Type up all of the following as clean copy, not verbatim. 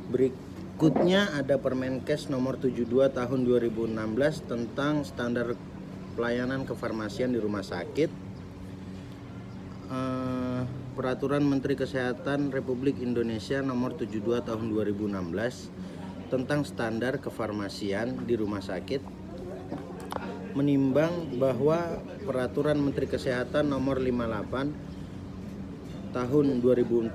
Berikutnya ada Permenkes nomor 72 tahun 2016 tentang standar pelayanan kefarmasian di rumah sakit. Peraturan Menteri Kesehatan Republik Indonesia nomor 72 tahun 2016 tentang standar kefarmasian di rumah sakit menimbang bahwa Peraturan Menteri Kesehatan nomor 58 tahun 2014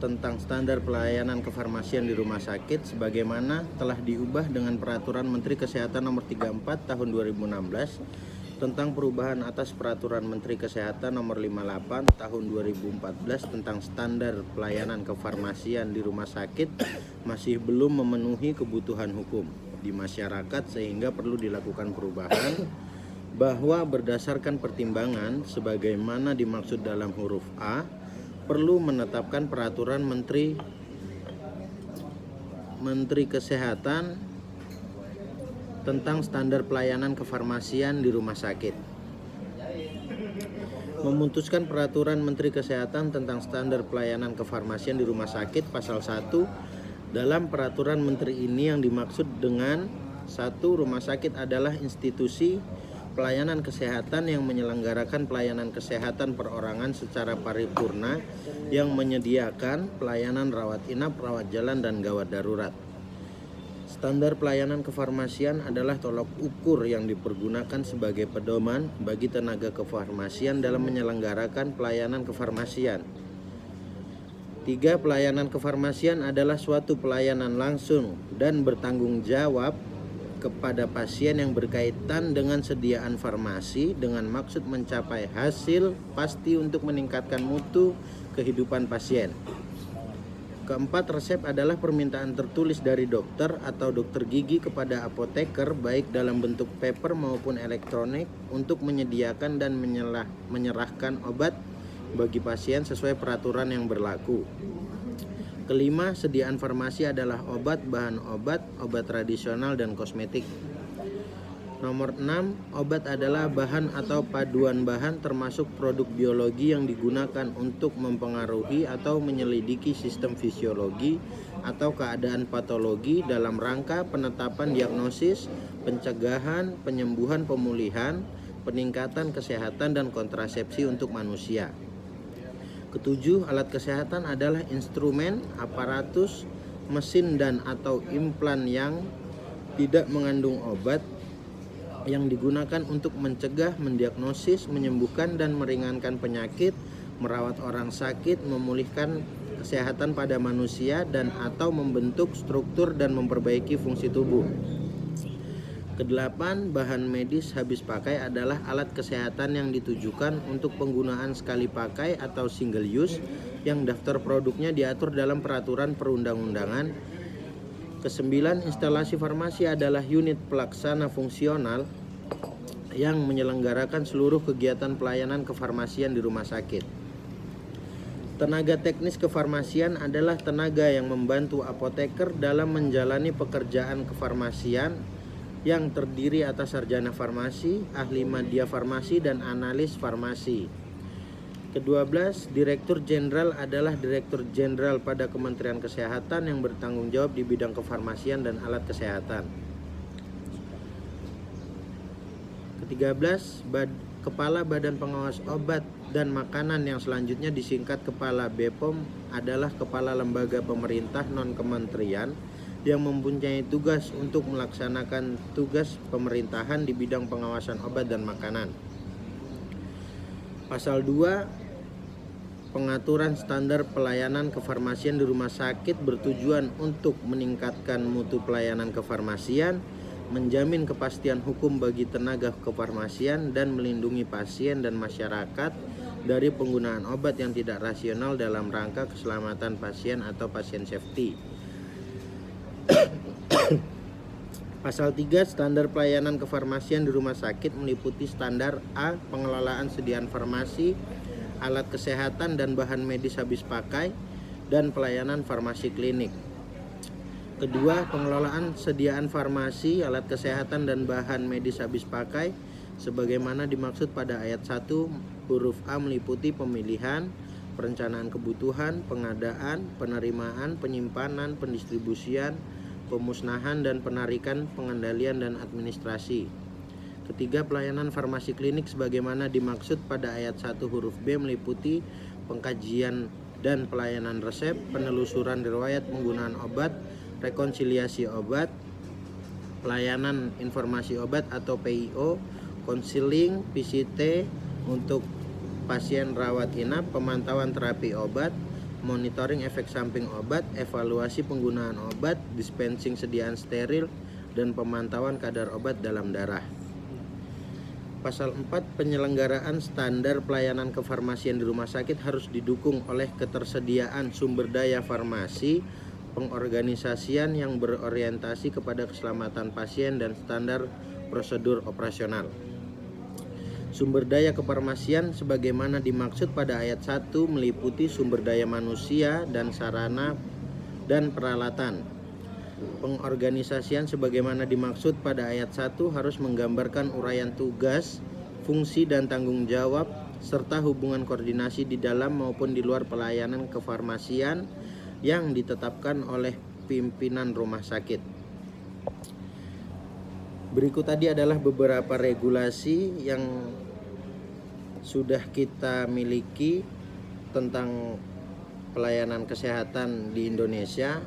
tentang standar pelayanan kefarmasian di rumah sakit sebagaimana telah diubah dengan Peraturan Menteri Kesehatan nomor 34 tahun 2016 tentang perubahan atas Peraturan Menteri Kesehatan nomor 58 tahun 2014 tentang standar pelayanan kefarmasian di rumah sakit masih belum memenuhi kebutuhan hukum di masyarakat sehingga perlu dilakukan perubahan, bahwa berdasarkan pertimbangan sebagaimana dimaksud dalam huruf A, perlu menetapkan Peraturan Menteri Kesehatan tentang standar pelayanan kefarmasian di rumah sakit. Memutuskan Peraturan Menteri Kesehatan tentang standar pelayanan kefarmasian di rumah sakit pasal 1 dalam peraturan menteri ini yang dimaksud dengan 1. Rumah sakit adalah institusi pelayanan kesehatan yang menyelenggarakan pelayanan kesehatan perorangan secara paripurna yang menyediakan pelayanan rawat inap, rawat jalan, dan gawat darurat. Standar pelayanan kefarmasian adalah tolok ukur yang dipergunakan sebagai pedoman bagi tenaga kefarmasian dalam menyelenggarakan pelayanan kefarmasian. 3. Pelayanan kefarmasian adalah suatu pelayanan langsung dan bertanggung jawab kepada pasien yang berkaitan dengan sediaan farmasi dengan maksud mencapai hasil pasti untuk meningkatkan mutu kehidupan pasien. 4. Resep adalah permintaan tertulis dari dokter atau dokter gigi kepada apoteker baik dalam bentuk paper maupun elektronik untuk menyediakan dan menyerahkan obat bagi pasien sesuai peraturan yang berlaku. 5. Sediaan farmasi adalah obat, bahan obat, obat tradisional, dan kosmetik. Nomor 6. Obat adalah bahan atau paduan bahan termasuk produk biologi yang digunakan untuk mempengaruhi atau menyelidiki sistem fisiologi atau keadaan patologi dalam rangka penetapan diagnosis, pencegahan, penyembuhan, pemulihan, peningkatan kesehatan, dan kontrasepsi untuk manusia. 7. Alat kesehatan adalah instrumen, aparatus, mesin, dan atau implan yang tidak mengandung obat yang digunakan untuk mencegah, mendiagnosis, menyembuhkan, dan meringankan penyakit, merawat orang sakit, memulihkan kesehatan pada manusia, dan atau membentuk struktur dan memperbaiki fungsi tubuh. 8. Bahan medis habis pakai adalah alat kesehatan yang ditujukan untuk penggunaan sekali pakai atau single use yang daftar produknya diatur dalam peraturan perundang-undangan. 9. Instalasi farmasi adalah unit pelaksana fungsional yang menyelenggarakan seluruh kegiatan pelayanan kefarmasian di rumah sakit. Tenaga teknis kefarmasian adalah tenaga yang membantu apoteker dalam menjalani pekerjaan kefarmasian yang terdiri atas sarjana farmasi, ahli media farmasi, dan analis farmasi. 12. Direktur Jenderal adalah Direktur Jenderal pada Kementerian Kesehatan yang bertanggung jawab di bidang kefarmasian dan alat kesehatan. 13. Kepala Badan Pengawas Obat dan Makanan yang selanjutnya disingkat Kepala BPOM adalah kepala lembaga pemerintah non-kementerian yang mempunyai tugas untuk melaksanakan tugas pemerintahan di bidang pengawasan obat dan makanan. Pasal 2. Pengaturan standar pelayanan kefarmasian di rumah sakit bertujuan untuk meningkatkan mutu pelayanan kefarmasian, menjamin kepastian hukum bagi tenaga kefarmasian, dan melindungi pasien dan masyarakat dari penggunaan obat yang tidak rasional dalam rangka keselamatan pasien atau pasien safety. Pasal 3. Standar pelayanan kefarmasian di rumah sakit meliputi standar A. Pengelolaan sediaan farmasi, alat kesehatan, dan bahan medis habis pakai, dan pelayanan farmasi klinik. Kedua, pengelolaan sediaan farmasi, alat kesehatan, dan bahan medis habis pakai sebagaimana dimaksud pada ayat 1 huruf A meliputi pemilihan, perencanaan kebutuhan, pengadaan, penerimaan, penyimpanan, pendistribusian, pemusnahan dan penarikan, pengendalian dan administrasi. Ketiga, pelayanan farmasi klinik sebagaimana dimaksud pada ayat 1 huruf B meliputi pengkajian dan pelayanan resep, penelusuran riwayat penggunaan obat, rekonsiliasi obat, pelayanan informasi obat atau PIO, konseling, PCT untuk pasien rawat inap, pemantauan terapi obat, monitoring efek samping obat, evaluasi penggunaan obat, dispensing sediaan steril, dan pemantauan kadar obat dalam darah. Pasal 4, penyelenggaraan standar pelayanan kefarmasian di rumah sakit harus didukung oleh ketersediaan sumber daya farmasi, pengorganisasian yang berorientasi kepada keselamatan pasien dan standar prosedur operasional. Sumber daya kefarmasian sebagaimana dimaksud pada ayat 1 meliputi sumber daya manusia dan sarana dan peralatan. Pengorganisasian sebagaimana dimaksud pada ayat 1 harus menggambarkan uraian tugas, fungsi dan tanggung jawab serta hubungan koordinasi di dalam maupun di luar pelayanan kefarmasian yang ditetapkan oleh pimpinan rumah sakit. Berikut tadi adalah beberapa regulasi yang sudah kita miliki tentang pelayanan kesehatan di Indonesia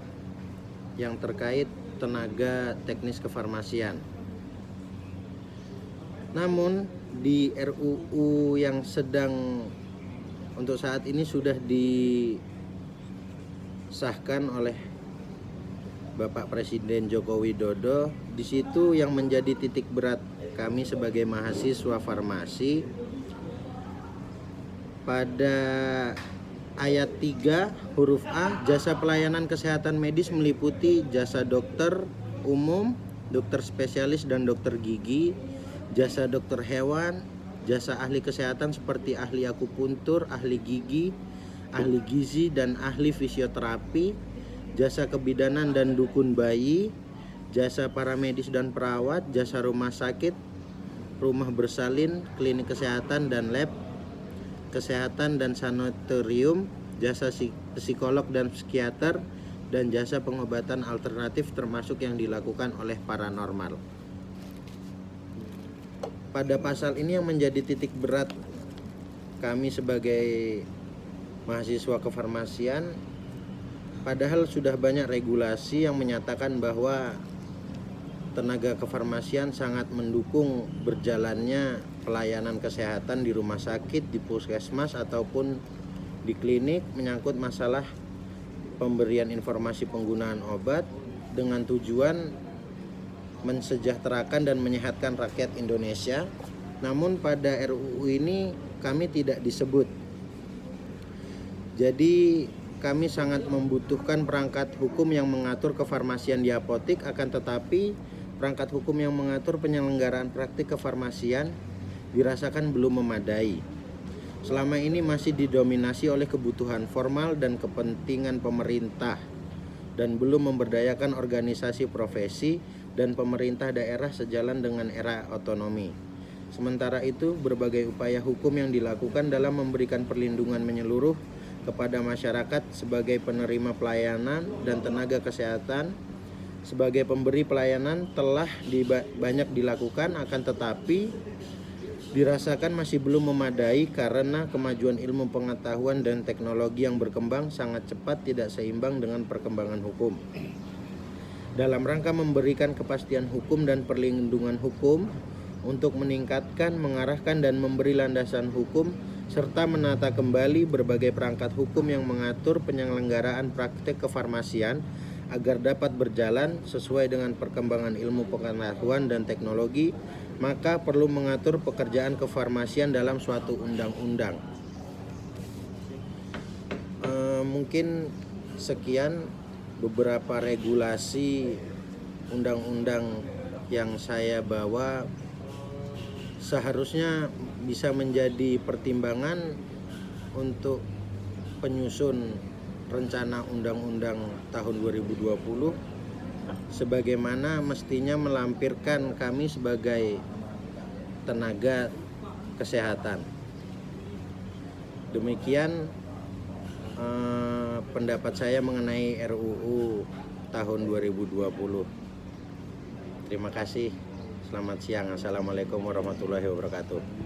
yang terkait tenaga teknis kefarmasian. Namun di RUU yang sedang untuk saat ini sudah disahkan oleh Bapak Presiden Joko Widodo, di situ yang menjadi titik berat kami sebagai mahasiswa farmasi pada ayat 3 huruf A, jasa pelayanan kesehatan medis meliputi jasa dokter umum, dokter spesialis dan dokter gigi, jasa dokter hewan, jasa ahli kesehatan seperti ahli akupuntur, ahli gigi, ahli gizi dan ahli fisioterapi, jasa kebidanan dan dukun bayi, jasa paramedis dan perawat, jasa rumah sakit, rumah bersalin, klinik kesehatan dan lab kesehatan dan sanatorium, jasa psikolog dan psikiater, dan jasa pengobatan alternatif termasuk yang dilakukan oleh paranormal. Pada pasal ini yang menjadi titik berat kami sebagai mahasiswa kefarmasian, padahal sudah banyak regulasi yang menyatakan bahwa tenaga kefarmasian sangat mendukung berjalannya pelayanan kesehatan di rumah sakit, di puskesmas ataupun di klinik menyangkut masalah pemberian informasi penggunaan obat dengan tujuan mensejahterakan dan menyehatkan rakyat Indonesia. Namun pada RUU ini kami tidak disebut. Jadi kami sangat membutuhkan perangkat hukum yang mengatur kefarmasian di apotik, akan tetapi perangkat hukum yang mengatur penyelenggaraan praktik kefarmasian dirasakan belum memadai. Selama ini masih didominasi oleh kebutuhan formal dan kepentingan pemerintah dan belum memberdayakan organisasi profesi dan pemerintah daerah sejalan dengan era otonomi. Sementara itu, berbagai upaya hukum yang dilakukan dalam memberikan perlindungan menyeluruh kepada masyarakat sebagai penerima pelayanan dan tenaga kesehatan sebagai pemberi pelayanan telah banyak dilakukan, akan tetapi dirasakan masih belum memadai karena kemajuan ilmu pengetahuan dan teknologi yang berkembang sangat cepat tidak seimbang dengan perkembangan hukum. Dalam rangka memberikan kepastian hukum dan perlindungan hukum untuk meningkatkan, mengarahkan dan memberi landasan hukum serta menata kembali berbagai perangkat hukum yang mengatur penyelenggaraan praktek kefarmasian agar dapat berjalan sesuai dengan perkembangan ilmu pengetahuan dan teknologi, maka perlu mengatur pekerjaan kefarmasian dalam suatu undang-undang. Mungkin sekian beberapa regulasi undang-undang yang saya bawa, seharusnya bisa menjadi pertimbangan untuk penyusun rencana undang-undang tahun 2020 sebagaimana mestinya melampirkan kami sebagai tenaga kesehatan. Demikian pendapat saya mengenai RUU tahun 2020. Terima kasih. Selamat siang. Assalamualaikum warahmatullahi wabarakatuh.